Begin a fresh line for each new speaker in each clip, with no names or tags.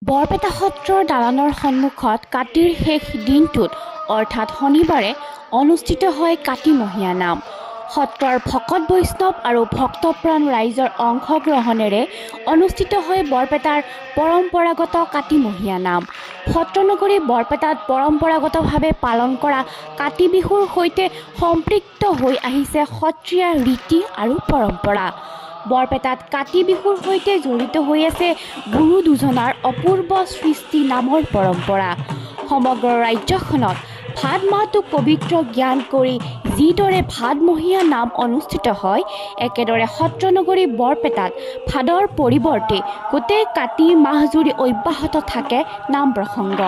বৰপেটা সত্ৰৰ দালানৰ সন্মুখত কাতিৰ শেষ দিনটোত অৰ্থাৎ শনিবাৰে অনুষ্ঠিত হয় কাতিমহীয়া নাম। সত্ৰৰ ভকত বৈষ্ণৱ আৰু ভক্তপ্ৰাণ ৰাইজৰ অংশগ্ৰহণেৰে অনুষ্ঠিত হয় বৰপেটাৰ পৰম্পৰাগত কাতিমহীয়া নাম। সত্ৰনগৰী বৰপেটাত পৰম্পৰাগতভাৱে পালন কৰা কাতি বিহুৰ সৈতে সম্পৃক্ত হৈ আহিছে সত্ৰীয়া ৰীতি আৰু পৰম্পৰা। বৰপেটাত কাতি বিহুৰ সৈতে জড়িত হৈ আছে গুৰু দুজনাৰ অপূৰ্ব সৃষ্টি নামৰ পৰম্পৰা। সমগ্ৰ ৰাজ্যখনত ভাদ মাহটো পবিত্ৰ জ্ঞান কৰি যিদৰে ভাদমহীয়া নাম অনুষ্ঠিত হয়, একেদৰে সত্ৰনগৰী বৰপেটাত ভাদৰ পৰিৱৰ্তে গোটেই কাতি মাহজুৰি অব্যাহত থাকে নাম প্ৰসংগ।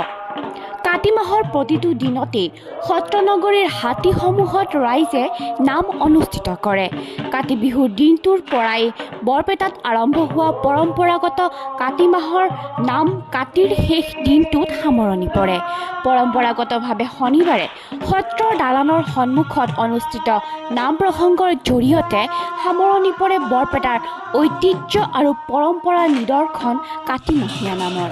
কাতি মাহৰ প্ৰতিটো দিনতেই সত্ৰনগৰীৰ হাতীসমূহত ৰাইজে নাম অনুষ্ঠিত কৰে। কাতি বিহুৰ দিনটোৰ পৰাই বৰপেটাত আৰম্ভ হোৱা পৰম্পৰাগত কাতি মাহৰ নাম কাতিৰ শেষ দিনটোত সামৰণি পৰে। পৰম্পৰাগতভাৱে শনিবাৰে সত্ৰৰ দালানৰ সন্মুখত অনুষ্ঠিত নাম প্ৰসংগৰ জৰিয়তে সামৰণি পৰে বৰপেটাৰ ঐতিহ্য আৰু পৰম্পৰাৰ নিদৰ্শন কাতিমহীয়া নামৰ।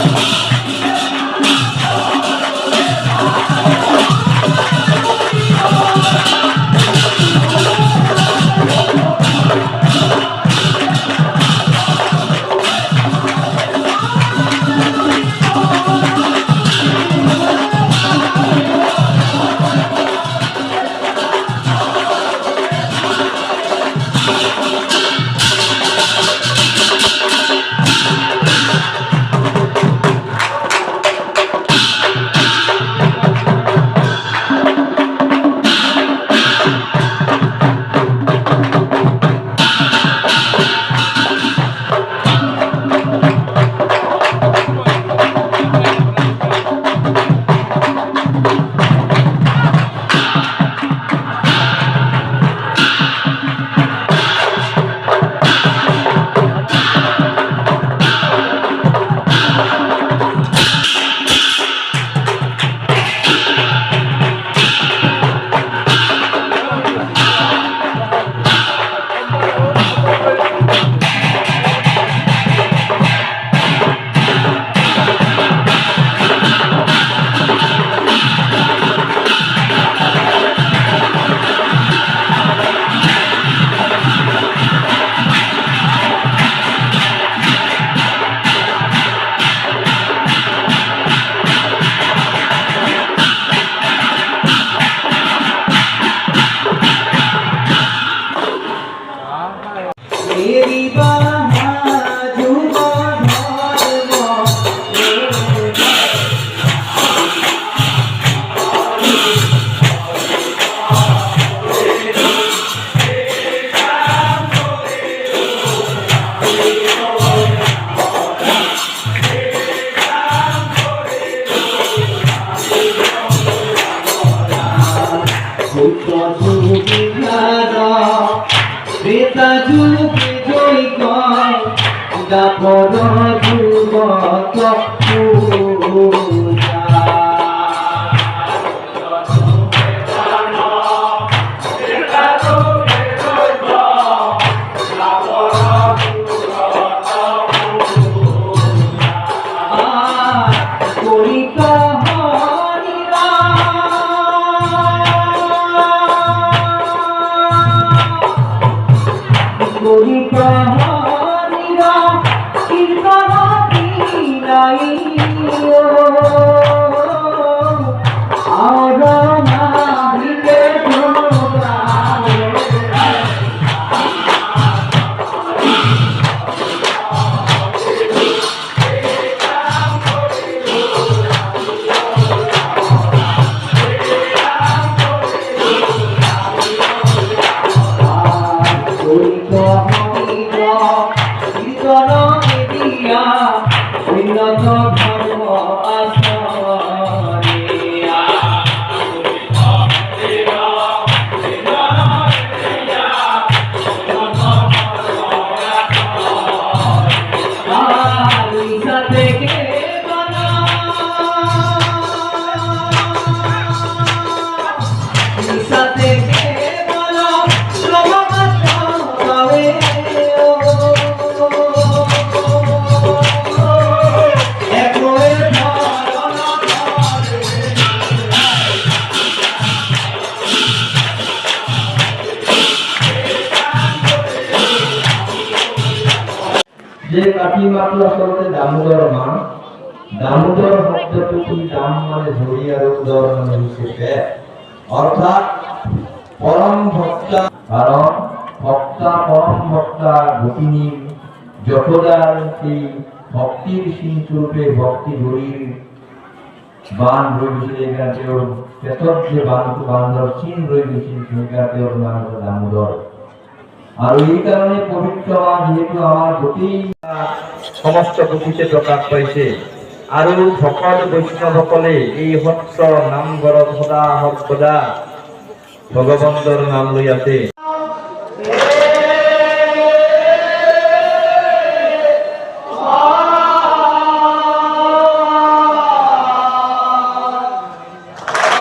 Echo মাটো আচলতে দামোদৰ মাহ। দামোদৰ শব্দটো কি দাম মানে ধৰি আৰু উদৰ মানে হৈছে পেট, অৰ্থাৎ পৰম ভক্তা, কারণ ভক্তা পরম ভক্তা গোপিনী যশোদার সেই ভক্তির সিংস্বরূপে ভক্তি ধরির বান রয়ে গেছিল এখানে ওর পেটত যে বান্ধর চিন রয়ে গেছিল সেখানে ওর নাম হলো দামোদর। আর এই কারণে পবিত্র মা যেহেতু আমার গোটেই সমস্ত গতিতে প্রকাশ পাইছে আৰু ভকত বৈষ্ণৱসকলে এই সত্ৰ নামঘৰত সদা সৰ্বদা ভগৱন্তৰ নাম লৈ আছে।